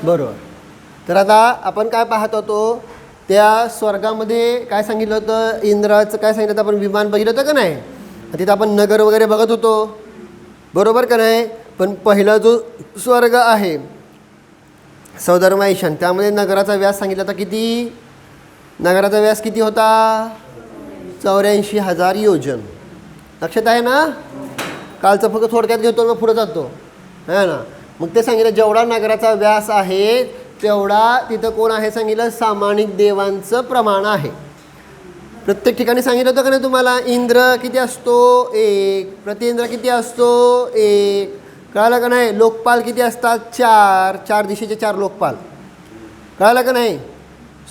बरोबर. तर आता आपण काय पाहत होतो, त्या स्वर्गामध्ये काय सांगितलं होतं, इंद्राचं काय सांगितलं होतं, आपण विमान बघितलं होतं का नाही. तिथं आपण नगर वगैरे बघत होतो, बरोबर का नाही. पण पहिला जो स्वर्ग आहे सौधर्म ईशान, त्यामध्ये नगराचा व्यास सांगितला होता. किती नगराचा व्यास किती होता? 84,000 योजन. लक्षात आहे ना. कालचं फक्त थोडक्यात घेतो मग पुढे जातो, है ना. मग ते सांगितलं जेवढा नगराचा व्यास आहे तेवढा तिथं कोण आहे सांगितलं, सामानिक देवांचं प्रमाण आहे. प्रत्येक ठिकाणी सांगितलं होतं का नाही तुम्हाला, इंद्र किती असतो? 1. प्रतिइंद्र किती असतो? 1. कळालं का नाही. लोकपाल किती असतात? 4 दिशेचे 4 लोकपाल. कळालं का नाही.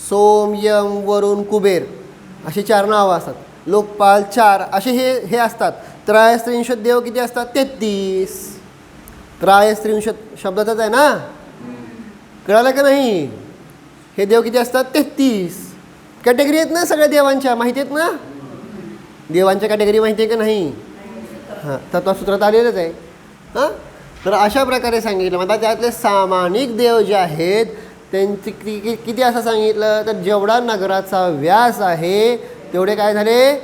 सोम, यम, वरुण, कुबेर अशी 4 नावं असतात. लोकपाल 4 असे हे असतात. त्रयस्त्रिंशत देव किती असतात? 33. त्रयस्त्रिंशत शब्दातच आहे ना. कळालं का नाही. हे देव किती असतात? 33 कॅटेगरी आहेत ना सगळ्या देवांच्या, माहिती आहेत ना. देवांच्या कॅटेगरी माहिती आहे का नाही. हां, तत्वसूत्रात आलेलंच आहे. हां, तर अशा प्रकारे सांगितलं. आता त्यातले सामानिक देव जे आहेत त्यांची किती असं सांगितलं, तर जेवढा नगराचा व्यास आहे तेवढे काय झाले,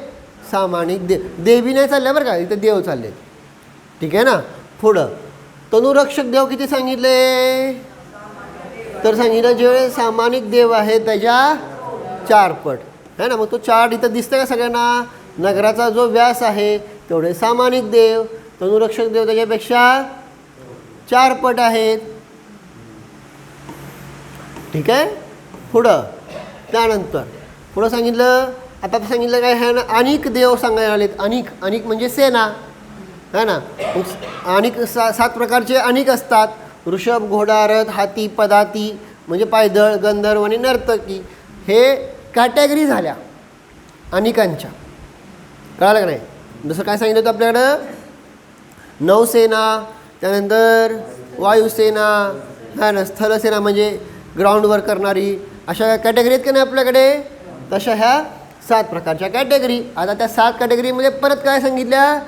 सामानिक देव. देवी नाही चालल्या बरं का, इथे देव चालले. ठीक आहे ना. पुढं तनुरक्षक देव किती सांगितले, तर सांगितलं जे सामानिक देव आहे त्याच्या 4 पट आहे ना. मग तो 4 इथं दिसतं का सगळ्यांना. नगराचा जो व्यास आहे तेवढे सामानिक देव, तनुरक्षक देव त्याच्यापेक्षा 4 पट आहेत. ठीक आहे. पुढं त्यानंतर पुढं सांगितलं, आता सांगितलं काय आहे ना, अनेक देव सांगायला आलेत. अनेक म्हणजे सेना है ना. अनेक 7 प्रकारचे अनेक असतात. वृषभ, घोडा, रथ, हाती, पदाती म्हणजे पायदळ, गंधर्व आणि नर्तकी. हे कॅटेगरी झाल्या अनेकांच्या. कळालं का नाही. जसं काय सांगितलं होतं आपल्याकडं, नौसेना, त्यानंतर वायुसेना है ना, स्थलसेना म्हणजे ग्राउंडवर करणारी. अशा कॅटेगरी आहेत का नाही आपल्याकडे. तशा ह्या 7 प्रकारच्या कॅटेगरी. आता त्या 7 कॅटेगरीमध्ये परत काय सांगितल्या,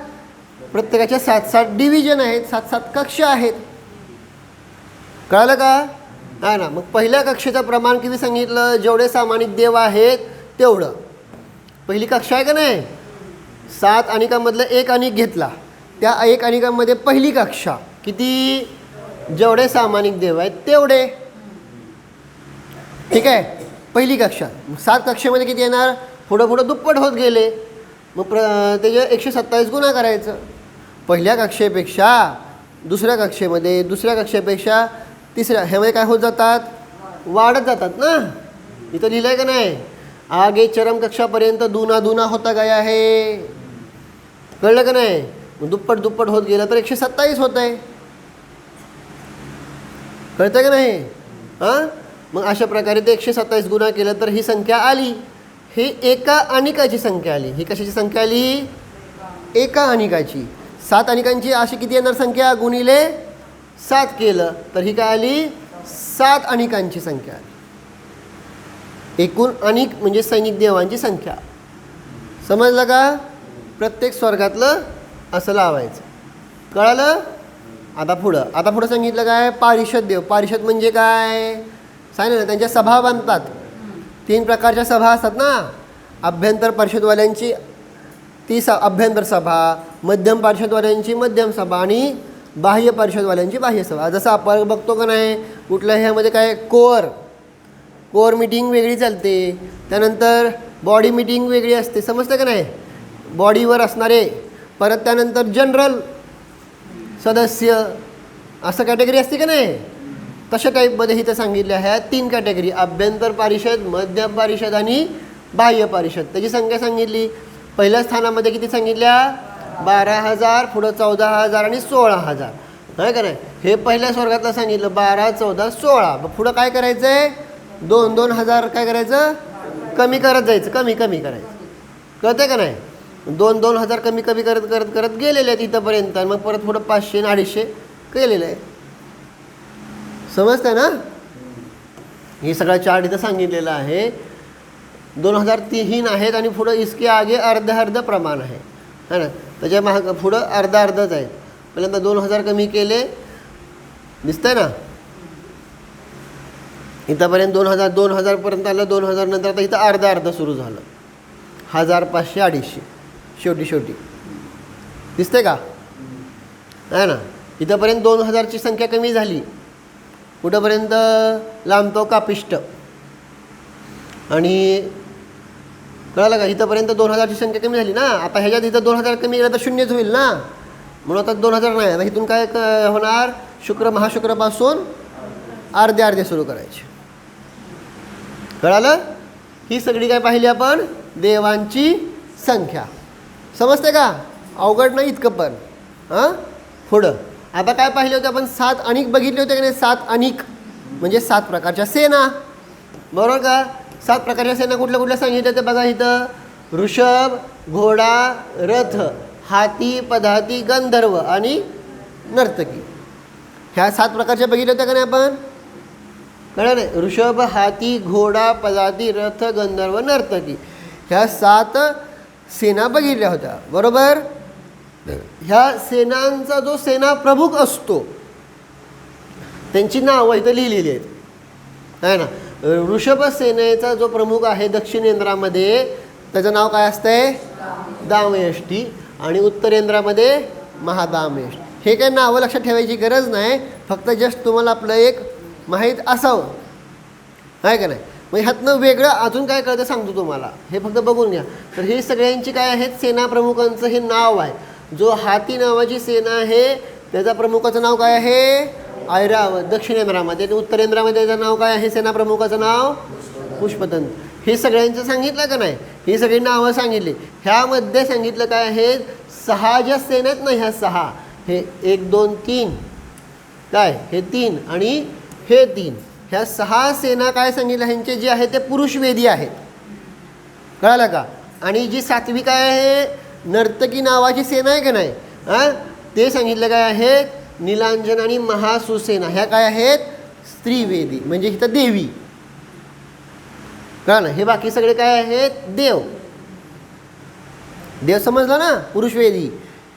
प्रत्येकाच्या 7-7 डिव्हिजन आहेत, 7-7 कक्ष आहेत. कळालं का. आहे ना. मग पहिल्या कक्षेचं प्रमाण किती सांगितलं, जेवढे सामानिक देव आहेत तेवढं. पहिली कक्षा आहे का नाही, 7 अनेकांमधलं 1 अनेक घेतला. त्या 1 अनेकांमध्ये पहिली कक्षा किती, जेवढे सामानिक देव आहेत तेवढे. ठीक आहे. पहिली कक्षा. 7 कक्षेमध्ये किती येणार, पुढं दुप्पट होत गेले. मग त्याचे 127 गुणा करायचं. पहिल्या कक्षेपेक्षा दुसऱ्या कक्षेमध्ये, दुसऱ्या कक्षेपेक्षा तिसऱ्या, ह्यामध्ये काय होत जातात, वाढत जातात ना. इथं लिहिलं आहे का नाही, आगे चरम कक्षापर्यंत दुना दुना होता गया आहे. कळलं का नाही. दुप्पट होत गेलं तर 127 होत आहे. कळतं का नाही. हां, मग अशा प्रकारे ते 127 गुणा केलं तर ही संख्या आली. ही एका अनिकाची संख्या आली. ही कशाची संख्या आली, एका अनिकाची. 7 अनिकांची अशी किती येणार संख्या, गुणिले 7 केलं तर ही काय आली, 7 अनिकांची संख्या आली. एकूण अनिक म्हणजे सैनिक देवांची संख्या. समजलं का. प्रत्येक स्वर्गातलं असं लावायचं. कळालं. आता पुढं सांगितलं काय, पारिषद देव. पारिषद म्हणजे काय सांगितलं ना, त्यांच्या सभा बांधतात. 3 प्रकारच्या सभा असतात ना. अभ्यंतर परिषदवाल्यांची ती अभ्यंतर सभा, मध्यम परिषदवाल्यांची मध्यम सभा आणि बाह्य परिषदवाल्यांची बाह्य सभा. जसं आपण बघतो का नाही, कुठल्या ह्यामध्ये काय कोर मीटिंग वेगळी चालते, त्यानंतर बॉडी मीटिंग वेगळी असते. समजतं का नाही. बॉडीवर असणारे, परत त्यानंतर जनरल सदस्य असं कॅटेगरी असते का नाही. तशा टाईपमध्ये इथं सांगितल्या ह्या 3 कॅटेगरी, अभ्यंतर परिषद, मध्यम परिषद आणि बाह्य परिषद. त्याची संख्या सांगितली. पहिल्या स्थानामध्ये किती सांगितल्या, 12,000, पुढं 14,000 आणि 16,000 आहे का नाही. हे पहिल्या स्वर्गातलं सांगितलं, 12, 14, 16. मग पुढं काय करायचं आहे, 2-2 हजार काय करायचं, कमी करत जायचं, कमी करायचं. कळतं का नाही. 2-2 हजार कमी करत गेलेले आहेत इथंपर्यंत. मग परत पुढं 500 आणि 250 केलेलं आहे. समजतं ना. हे सगळा चार्ट इथं सांगितलेलं आहे. 2003 आहेत आणि पुढं इसके आगे अर्ध प्रमाण आहे है ना. त्याच्या पुढं अर्धच आहे. पहिल्यांदा 2000 कमी केले, दिसतंय ना, इथंपर्यंत 2000 2000पर्यंत आलं, 2000 नंतर आता इथं अर्धा अर्धा सुरू झालं, 1000 500 250 शेवटी दिसते का, आहे ना. इथंपर्यंत 2000ची संख्या कमी झाली, कुठंपर्यंत लांबतो कापिष्ट, आणि कळालं का, इथंपर्यंत 2000ची संख्या कमी झाली ना. आता ह्याच्यात इथं 2000 कमी केलं तर शून्यच होईल ना, म्हणून आता 2000 नाही. आता इथून काय होणार, शुक्र महाशुक्रपासून अर्धे अर्धे सुरू करायचे. कळालं. ही सगळी काय पाहिली आपण, देवांची संख्या. समजते का, अवघड नाही इतकं पण. हां, पुढं आता काय पाहिले होते आपण, 7 अनिक बघितले होते की नाही. 7 अनिक म्हणजे 7 प्रकारच्या सेना, बरोबर का. 7 प्रकारच्या सेना कुठल्या कुठल्या सांगितल्या ते बघा इथं. ऋषभ, घोडा, रथ, हाती, पदाती, गंधर्व आणि नर्तकी. ह्या 7 प्रकारच्या बघितल्या होत्या का नाही आपण, कळलं नाही. ऋषभ, हाती, घोडा, पदाती, रथ, गंधर्व, नर्तकी, ह्या 7 सेना बघितल्या होत्या, बरोबर. ह्या सेनांचा जो सेना प्रमुख असतो त्यांची नावं इथं लिहिलेली आहेत, आहे ना. ऋषभ सेनेचा जो प्रमुख आहे दक्षिणेंद्रामध्ये, त्याचं नाव काय असतंय, दामयष्टी, आणि उत्तरेंद्रामध्ये महादामयष्टी. हे काही नावं लक्षात ठेवायची गरज नाही, फक्त जस्ट तुम्हाला आपलं एक माहीत असावं, आहे का नाही. मग ह्यातनं वेगळं अजून काय कळतं सांगतो तुम्हाला, हे फक्त बघून घ्या. तर हे सगळ्यांची काय आहेत, सेना प्रमुखांचं हे नाव आहे. जो हाती नावाची सेना आहे त्याचा प्रमुखाचं नाव काय आहे, ऐरावत दक्षिणेंद्रामध्ये. आणि उत्तरेंद्रामध्ये त्याचं नाव काय आहे, सेना प्रमुखाचं नाव पुष्पदंत. हे सगळ्यांचं सांगितलं का नाही, ही सगळी नावं सांगितली. ह्यामध्ये सांगितलं काय आहे, 6 ज्या सेना आहेत ना, ह्या 6, हे 1 2 3 काय, हे 3 आणि हे 3, ह्या 6 सेना काय सांगितलं, ह्यांचे जे आहे ते पुरुषवेदी आहेत, कळालं का. आणि जी 7वी काय आहे, नर्तकी नावाची सेना आहे का नाही, हां, ते सांगितलं काय आहे, नीलांजन आणि महासुसेना. ह्या काय आहेत, स्त्रीवेदी, म्हणजे इथं देवी, कळलं. हे बाकी सगळे काय आहेत, देव. देव समजला ना, पुरुषवेदी.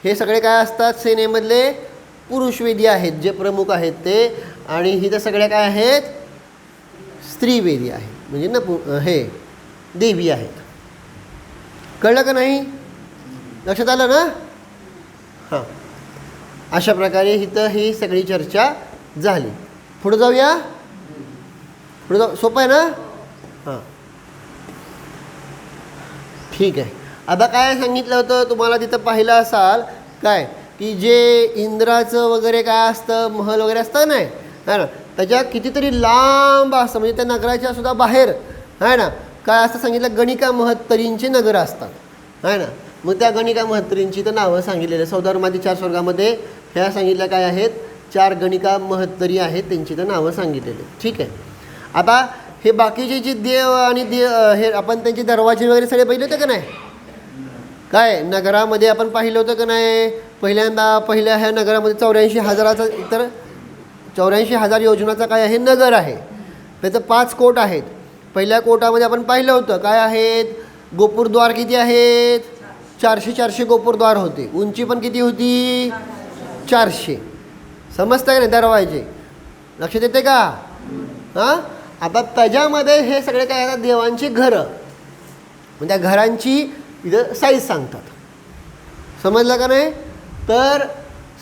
हे सगळे काय असतात, सेनेमधले पुरुषवेदी आहेत जे प्रमुख आहेत ते. आणि इथं सगळ्या काय आहेत, स्त्रीवेदी आहे, म्हणजे न हे देवी आहेत. कळलं का नाही, लक्षात आलं ना. हां, अशा प्रकारे इथं ही सगळी चर्चा झाली. पुढं जाऊया, पुढं जाऊ, सोपं आहे ना. हां, ठीक आहे. आता काय सांगितलं होतं तुम्हाला, तिथं पाहिलं असाल काय, की जे इंद्राचं वगैरे काय असतं, महल वगैरे असतं नाही, है ना, त्याच्या कितीतरी लांब असतं, म्हणजे त्या नगराच्या सुद्धा बाहेर, आहे ना, काय असतं सांगितलं, गणिका महत्तरींची नगरं असतात, आहे ना. मग त्या गणिका महत्तरींची तर नावं सांगितलेलं, सौदार्मादी 4 स्वर्गामध्ये ह्या सांगितल्या काय आहेत, 4 गणिका महत्तरी आहेत, त्यांची तर नावं सांगितलेली. ठीक आहे. आता हे बाकीचे जे देव आणि हे आपण त्यांचे दरवाजे वगैरे सगळे पाहिले होते का नाही, काय नगरामध्ये आपण पाहिलं होतं का नाही. पहिल्या ह्या नगरामध्ये 84,000चा, तर 84,000 योजनाचा काय आहे, नगर आहे. त्याचं 5 कोट आहेत. पहिल्या कोटामध्ये आपण पाहिलं होतं काय आहेत, गोपूरद्वार किती आहेत, 400 गोपूरद्वार होते. उंची पण किती होती, 400. समजतं का नाही, दरवाजे लक्षात येते का. हां, आता त्याच्यामध्ये हे सगळे काय आहेत, देवांची घरं, म्हणजे त्या घरांची इथं साईज सांगतात. समजलं का नाही. तर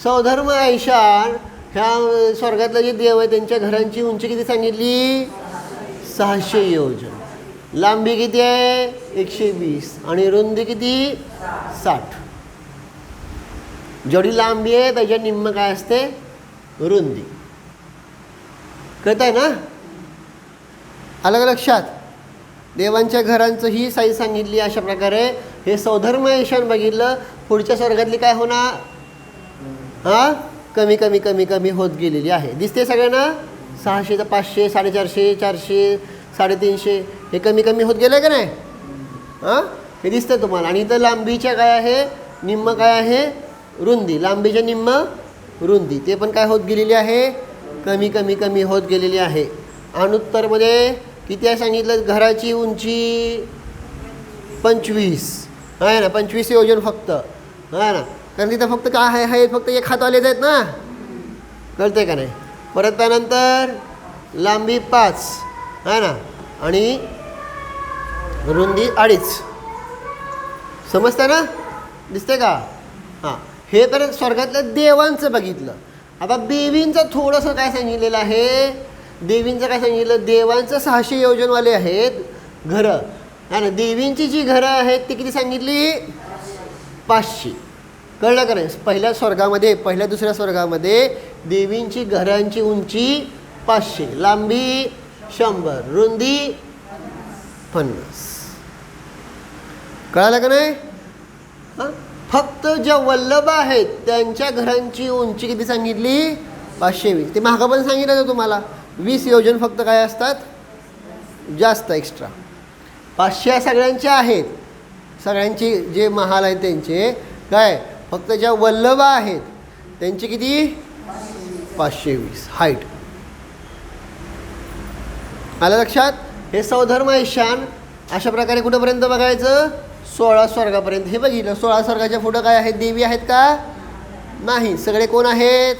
सौधर्म ऐशान ह्या स्वर्गातले जे देव आहे त्यांच्या घरांची उंची किती सांगितली, 600 योजन. लांबी किती आहे, 120, आणि रुंदी किती, 60. जेवढी लांबी आहे त्याच्या निम्म काय असते, रुंदी. कळत आहे ना, अलग लक्षात. देवांच्या घरांचं ही साईज सांगितली. अशा प्रकारे हे सौधर्म ऐशान बघितलं. पुढच्या स्वर्गातली काय होणार, हां, कमी कमी कमी कमी होत गेलेली आहे. दिसते सगळ्यांना, 600 तर 500, 450, 400, 350, हे कमी कमी होत गेलं का नाही. हां, हे दिसतं तुम्हाला. आणि इथं लांबीच्या काय आहे, निम्म काय आहे, रुंदी. लांबीच्या निम्म रुंदी, ते पण काय होत गेलेली आहे, कमी कमी कमी होत गेलेली आहे. अनुत्तरमध्ये किती आहे सांगितलं, घराची उंची 25 आहे ना, 25 योजन फक्त, आहे ना. कारण तिथं फक्त काय आहे फक्त एक हातवालेच आहेत ना, कळते का नाही. परत त्यानंतर लांबी 5 आहे ना आणि रुंदी 2.5. समजतं ना, दिसते का. हां, हे तर स्वर्गातल्या देवांचं बघितलं. आता देवींचं थोडंसं काय सांगितलेलं आहे, देवींचं काय सांगितलं, देवांचं 600 योजनवाले आहेत घरं आहे ना. देवींची जी घरं आहेत ती किती सांगितली, 500. कळलं का नाही. पहिल्या स्वर्गामध्ये, पहिल्या दुसऱ्या स्वर्गामध्ये देवींची घरांची उंची 500, लांबी 100, रुंदी 50. कळालं का नाही. हां, फक्त ज्या वल्लभ आहेत त्यांच्या घरांची उंची किती सांगितली, 520. ते मागं पण सांगितलं होतं तुम्हाला, 20 योजन फक्त काय असतात जास्त एक्स्ट्रा. 500 सगळ्यांचे आहेत, सगळ्यांची जे महाल आहेत त्यांचे काय, फक्त ज्या वल्लभ आहेत त्यांची किती 520 हाईट. आलं लक्षात. हे सौधर्म ईशान अशा प्रकारे कुठंपर्यंत बघायचं, 16 स्वर्गापर्यंत. हे बघितलं, 16 स्वर्गाच्या पुढं काय आहेत, देवी आहेत का, नाही. सगळे कोण आहेत,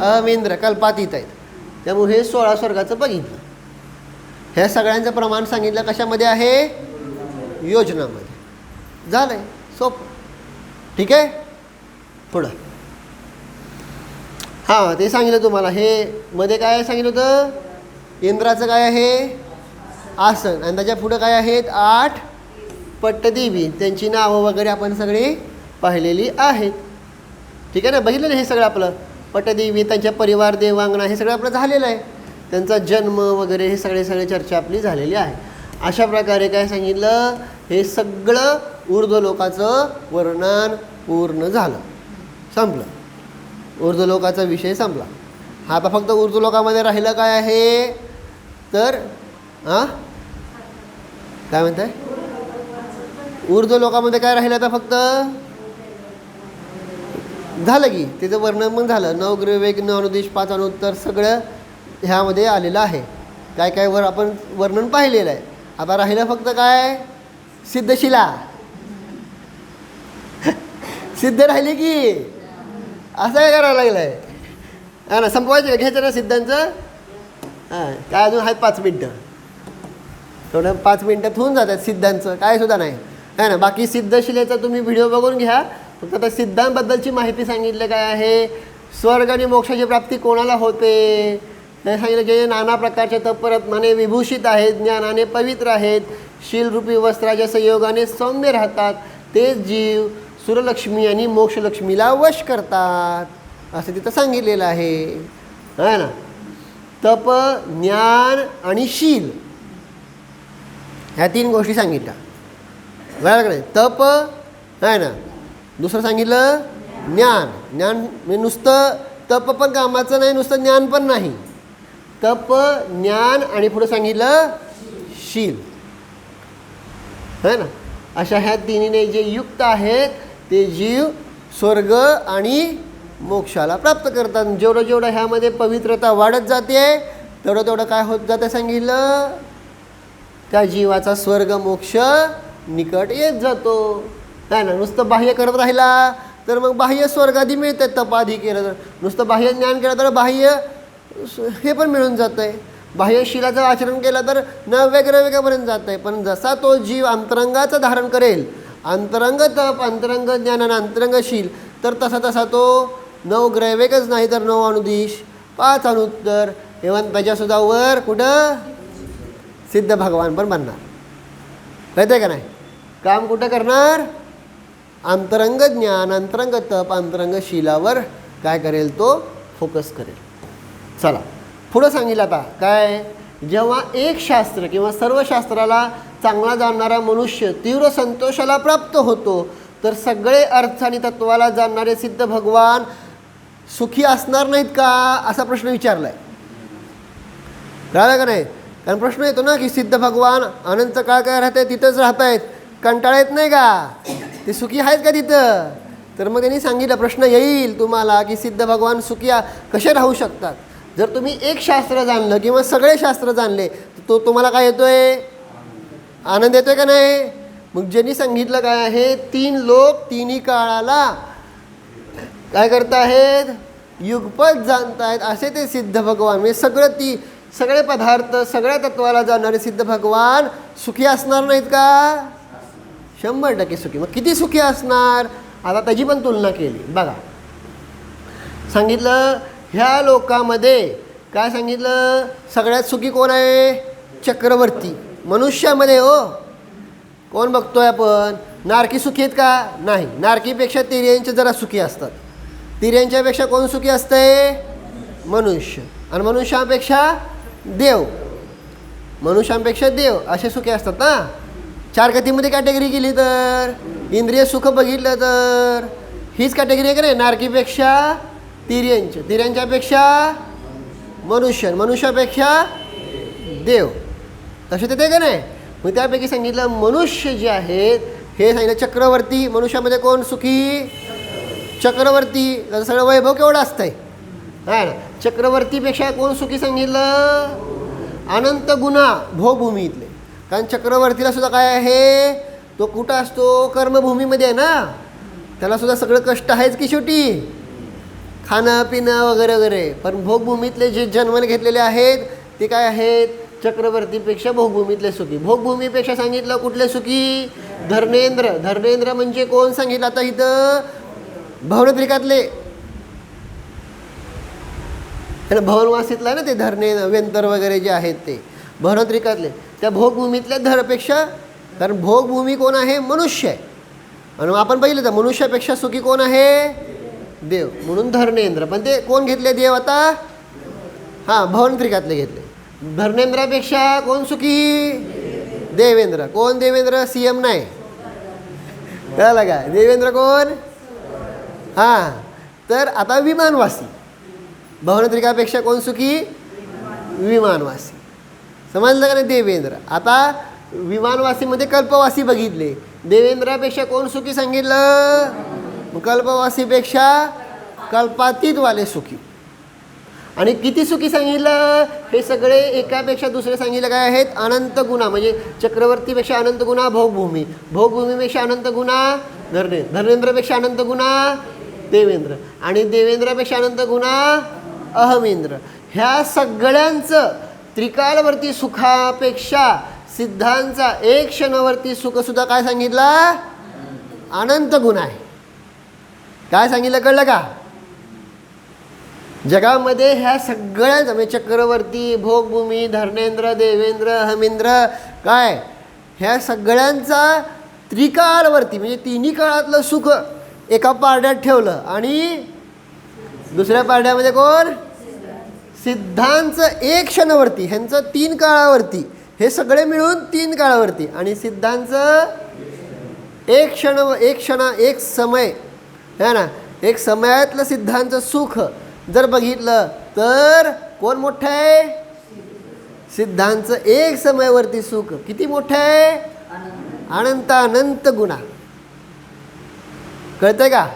अमेंद्र कल्पातीत आहेत. त्यामुळे हे 16 स्वर्गाचं बघितलं. ह्या सगळ्यांचं प्रमाण सांगितलं कशामध्ये आहे, योजनामध्ये. झालं आहे सोपं. ठीक आहे. पुढं हां, ते सांगितलं तुम्हाला. हे मध्ये काय सांगितलं होतं, इंद्राचं काय आहे आसन, आणि त्याच्या पुढं काय आहेत 8 पट्टदेवी. त्यांची नावं वगैरे आपण सगळी पाहिलेली आहेत. ठीक आहे ना, बघितलं ना हे सगळं आपलं. पट्टदेवी, त्यांच्या परिवार, देवांगना, हे सगळं आपलं झालेलं आहे. त्यांचा जन्म वगैरे हे सगळे चर्चा आपली झालेली आहे. अशा प्रकारे काय सांगितलं, हे सगळं ऊर्ध्वलोकाचं वर्णन पूर्ण झालं, संपलं. ऊर्ध्वलोकाचा विषय संपला. हा आता फक्त ऊर्ध्वलोकामध्ये राहिलं काय आहे तर, हां काय म्हणताय, ऊर्ध्वलोकामध्ये काय राहिलं आता फक्त, झालं की त्याचं वर्णन पण झालं. 9 ग्रह, 9 अनुदेश, 5 अनुत्तर सगळं ह्यामध्ये आलेलं आहे. काय काय वर आपण वर्णन पाहिलेलं आहे. आता राहिलं फक्त काय, सिद्धशिला. सिद्ध राहिले की असं काय करावं लागलं आहे, हा ना. संपवायचं घ्यायचं ना सिद्धांचं. हां, काय अजून आहेत 5 मिनटं, थोडं 5 मिनटात होऊन जातात सिद्धांचं, काय सुद्धा नाही आहे ना. बाकी सिद्धशिलेचा तुम्ही व्हिडिओ बघून घ्या. फक्त आता सिद्धांबद्दलची माहिती सांगितलं काय आहे, स्वर्ग आणि मोक्षाची प्राप्ती कोणाला होते हे सांगितलं. जे नाना प्रकारच्या तत्परत्नाने विभूषित आहेत, ज्ञानाने पवित्र आहेत, शीलरूपी वस्त्राच्या संयोगाने सौम्य राहतात, तेच जीव सुरलक्ष्मी आणि मोक्षलक्ष्मीला वश करतात, असं तिथं सांगितलेलं आहे ना. तप, ज्ञान आणि शील ह्या 3 गोष्टी सांगितल्या, बरोबर का नाही. तप आहे ना, दुसरं सांगितलं ज्ञान. ज्ञान म्हणजे नुसतं तप पण कामाचं नाही, नुसतं ज्ञान पण नाही. तप, ज्ञान आणि पुढं सांगितलं शील, है ना. अशा ह्या 3नीने जे युक्त आहेत ते जीव स्वर्ग आणि मोक्षाला प्राप्त करतात. जेवढं जेवढं ह्यामध्ये पवित्रता वाढत जाते तेवढं तेवढं काय होत जातं सांगितलं, त्या जीवाचा स्वर्ग मोक्ष निकट येत जातो, आहे ना. नुसतं बाह्य करत राहिला तर मग बाह्य स्वर्गादी मिळतात. तपाधी केलं तर, नुसतं बाह्य ज्ञान केलं तर बाह्य हे पण मिळून जातं आहे. बाह्यशिलाचं आचरण केलं तर वेगळ्यापर्यंत जातं आहे. पण जसा तो जीव अंतरंगाचं धारण करेल, अंतरंग तप, अंतरंग ज्ञान आणि अंतरंगशील, तर तसा तसा तो 9 ग्रहवेगच नाही तर 9 अनुदिश, 5 अनुत्तर, एवं त्याच्यासुद्धा वर कुठं सिद्ध भगवान पण बनणार. कळतं आहे का नाही. काम कुठं करणार, अंतरंग ज्ञान, अंतरंग तप, अंतरंग शीलावर काय करेल तो फोकस करेल. चला पुढं सांगितलं आता काय, जेव्हा एक शास्त्र किंवा सर्व शास्त्राला चांगला जाणणारा मनुष्य तीव्र संतोषाला प्राप्त होतो तर सगळे अर्थ आणि तत्वाला जाणणारे सिद्ध भगवान सुखी असणार नाहीत का, असा प्रश्न विचारला आहे. कळलं का नाही. कारण प्रश्न येतो ना की सिद्ध भगवान अनंत काळ काय राहत आहे, तिथंच राहत आहेत, कंटाळा येत नाही का, ते सुखी आहेत का तिथं. तर मग त्यांनी सांगितलं, प्रश्न येईल तुम्हाला की सिद्ध भगवान सुखी कसे राहू शकतात. जर तुम्ही एक शास्त्र जाणलं किंवा सगळे शास्त्र जाणले तो तुम्हाला काय येतोय, आनंद येतोय का नाही. मग ज्यांनी सांगितलं काय आहे, 3 लोक 3ही काळाला काय करतायत? युगपत जाणतायत असे ते सिद्ध भगवान. म्हणजे सगळे पदार्थ, सगळ्या तत्वाला जाणणारे सिद्ध भगवान सुखी असणार नाहीत का? 100% सुखी. मग किती सुखी असणार? आता त्याची पण तुलना केली. बघा, सांगितलं ह्या लोकामध्ये काय सांगितलं? सगळ्यात सुखी कोण आहे? चक्रवर्ती. मनुष्यामध्ये हो कोण बघतोय आपण? नारकी सुखी आहेत का? नाही. नारकीपेक्षा तिर्यांचे जरा सुखी असतात. तिर्यांच्यापेक्षा कोण सुखी असते? मनुष्य. आणि मनुष्यापेक्षा देव. मनुष्यांपेक्षा देव असे सुखी असतात ना. 4 गतीमध्ये कॅटेगरी केली तर इंद्रिय सुख बघितलं तर हीच कॅटेगरी आहे का नाही? नारकीपेक्षा तिर्यांच्या, तिर्यांच्यापेक्षा मनुष्य, मनुष्यापेक्षा देव. तसे ते का नाही? मग त्यापैकी सांगितलं मनुष्य जे आहेत हे सांगितलं चक्रवर्ती. मनुष्यामध्ये कोण सुखी? चक्रवर्ती. त्याचं सगळं वैभव केवढं असतंय आहे ना. चक्रवर्तीपेक्षा कोण सुखी सांगितलं? अनंत गुन्हा भोगभूमीतले. कारण चक्रवर्तीला सुद्धा काय आहे? तो कुठं असतो? कर्मभूमीमध्ये आहे ना. त्याला सुद्धा सगळं कष्ट आहेच की शेवटी, खाणं पिणं वगैरे वगैरे. पण भोगभूमीतले जे जन्माने घेतलेले आहेत ते काय आहेत? चक्रवर्तीपेक्षा भोगभूमीतले सुखी. भोगभूमीपेक्षा सांगितलं कुठले सुखी? धर्मेंद्र. धर्मेंद्र म्हणजे कोण सांगितलं? आता इथं भवनत्रिकातले भवनवासीतला ना ते वेंतर वगैरे जे आहेत ते भवनत्रिकातले. त्या भोगभूमीतल्या धरपेक्षा, कारण भोगभूमी कोण आहे? मनुष्य आहे. आणि आपण बघितलं तर मनुष्यापेक्षा सुखी कोण आहे? देव. म्हणून धर्मेंद्र. पण ते कोण घेतले देव आता? हां, भवनत्रिकातले घेतले. धर्मेंद्रापेक्षा कोण सुखी? देवेंद्र. कोण देवेंद्र? CM नाही, कळालं का? देवेंद्र कोण? हां, तर आता विमानवासी. भवनत्रिकापेक्षा कोण सुखी? विमानवासी. समजलं का नाही? देवेंद्र. आता विमानवासीमध्ये कल्पवासी बघितले. देवेंद्रापेक्षा कोण सुखी सांगितलं? कल्पवासीपेक्षा कल्पातीतवाले सुखी. आणि किती सुखी सांगितलं? हे सगळे एकापेक्षा दुसरे सांगितलं काय आहेत? अनंत गुन्हा. म्हणजे चक्रवर्तीपेक्षा अनंत गुन्हा भोगभूमी, भोगभूमीपेक्षा अनंत गुन्हा धर्मेंद्र, धर्मेंद्रपेक्षा अनंत गुन्हा देवेंद्र, आणि देवेंद्रापेक्षा अनंत गुन्हा अहमेंद्र. ह्या सगळ्यांचं त्रिकालवर्ती सुखापेक्षा सिद्धांचा एक क्षणवर्ती सुखसुद्धा काय सांगितला? अनंत गुण आहे. काय सांगितलं कळलं का? जगामध्ये ह्या सगळ्यांचा म्हणजे चक्रवर्ती, भोगभूमी, धर्मेंद्र, देवेंद्र, अहमेंद्र काय ह्या सगळ्यांचा त्रिकालवर्ती म्हणजे तिन्ही काळातलं सुख एका पारड्यात ठेवलं. आणि दुसऱ्या पारड्यामध्ये कोण? सिद्धांचं एक क्षणवर्ती. ह्यांचं 3 काळावरती. हे सगळे मिळून 3 काळावरती. आणि सिद्धांचं एक समय है ना. एक समयातलं सिद्धांचं सुख जर बघितलं तर कोण मोठं आहे? सिद्धांचं एक समयावरती सुख किती मोठं आहे? अनंत अनंत गुणा. कळतंय का?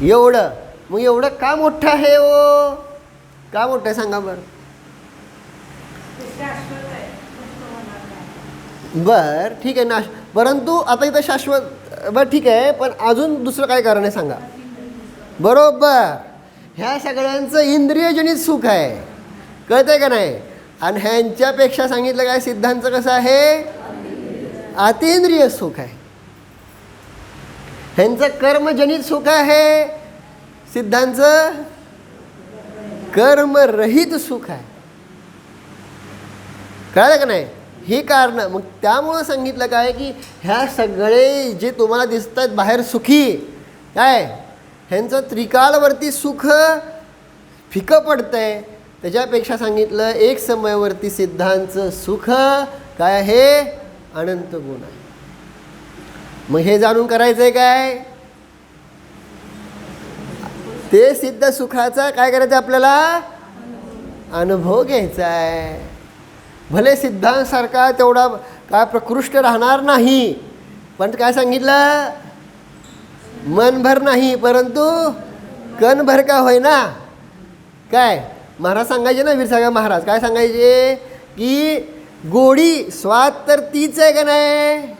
एवढं. मग एवढं का मोठं आहे हो? का मोठं आहे सांगा बरं. बर ठीक आहे ना. परंतु आता इथं शाश्वत. बरं ठीक आहे, पण अजून दुसरं काय कारण आहे सांगा. बरोबर, ह्या सगळ्यांचं इंद्रियजनित सुख आहे. कळतंय का नाही? आणि ह्यांच्यापेक्षा सांगितलं काय? सिद्धांचं कसं आहे? अतींद्रिय सुख आहे. ह्यांचं कर्मजनित सुख आहे, सिद्धांचं कर्मरहित सुख आहे. कळलं का नाही? ही कारण. मग त्यामुळं सांगितलं काय की ह्या सगळे जे तुम्हाला दिसत आहेत बाहेर सुखी काय, ह्यांचं त्रिकालवर्ती सुख फिकं पडतंय. त्याच्यापेक्षा सांगितलं एक समयावरती सिद्धांचं सुख काय आहे? अनंत गुण आहे. मग हे जाणून करायचं आहे काय? ते सिद्ध सुखाचा काय करायचं आपल्याला? अनुभव घ्यायचा आहे. भले सिद्धांसारखा तेवढा काय प्रकृष्ट राहणार नाही, पण काय सांगितलं? मनभर नाही परंतु कणभर का होईना. काय महाराज सांगायचे ना, वीरसागर महाराज काय सांगायचे की गोडी स्वाद तर तीच आहे का नाही.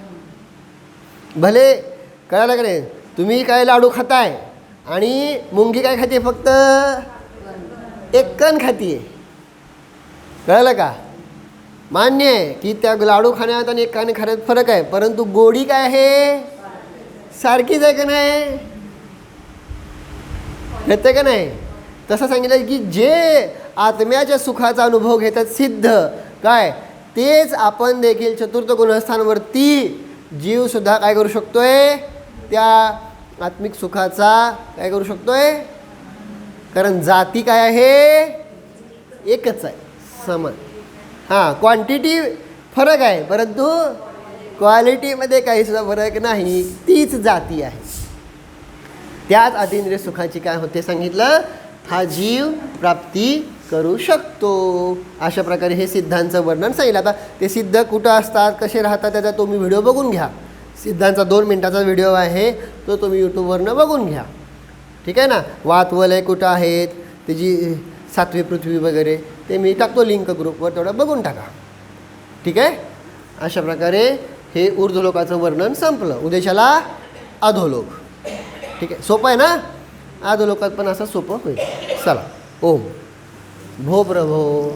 भले कळालं का नाही? तुम्ही काय लाडू खाताय आणि मुंगी काय खाते? फक्त एक कण खातीये. कळलं का? मान्य आहे की त्या लाडू खाण्यात आणि एक कण खाण्यात फरक आहे, परंतु गोडी काय आहे? सारखीच आहे का नाही? येते का नाही? तसं सांगितलं की जे आत्म्याच्या सुखाचा अनुभव घेतात सिद्ध, काय तेच आपण देखील चतुर्थ गुणस्थानवरती जीवसुद्धा काय करू शकतोय? त्या आत्मिक सुखाचा काय करू शकतोय? कारण जाती काय आहे? एकच आहे, समान. हां, क्वांटिटी फरक आहे, परंतु क्वालिटीमध्ये काहीसुद्धा फरक नाही. तीच जाती आहे. त्याच अतिंद्रिय सुखाची काय होते सांगितलं? हा जीव प्राप्ती करू शकतो. अशा प्रकारे हे सिद्धांचं वर्णन सांगितलं. आता ते सिद्ध कुठं असतात, कसे राहतात, त्याचा तुम्ही व्हिडिओ बघून घ्या. सिद्धांचा 2 मिनिटाचा व्हिडिओ आहे, तो तुम्ही यूट्यूबवरनं बघून घ्या. ठीक आहे ना? वातवलय कुठं आहेत, त्याची 7वी पृथ्वी वगैरे, ते मी टाकतो लिंक ग्रुपवर, तेवढं बघून टाका. ठीक आहे? अशा प्रकारे हे ऊर्ध्वलोकाचं वर्णन संपलं. उद्देशाला अधोलोक. ठीक आहे? सोपं आहे ना? अधोलोकात पण असं सोपं होईल. चला, ओम भो प्रभो.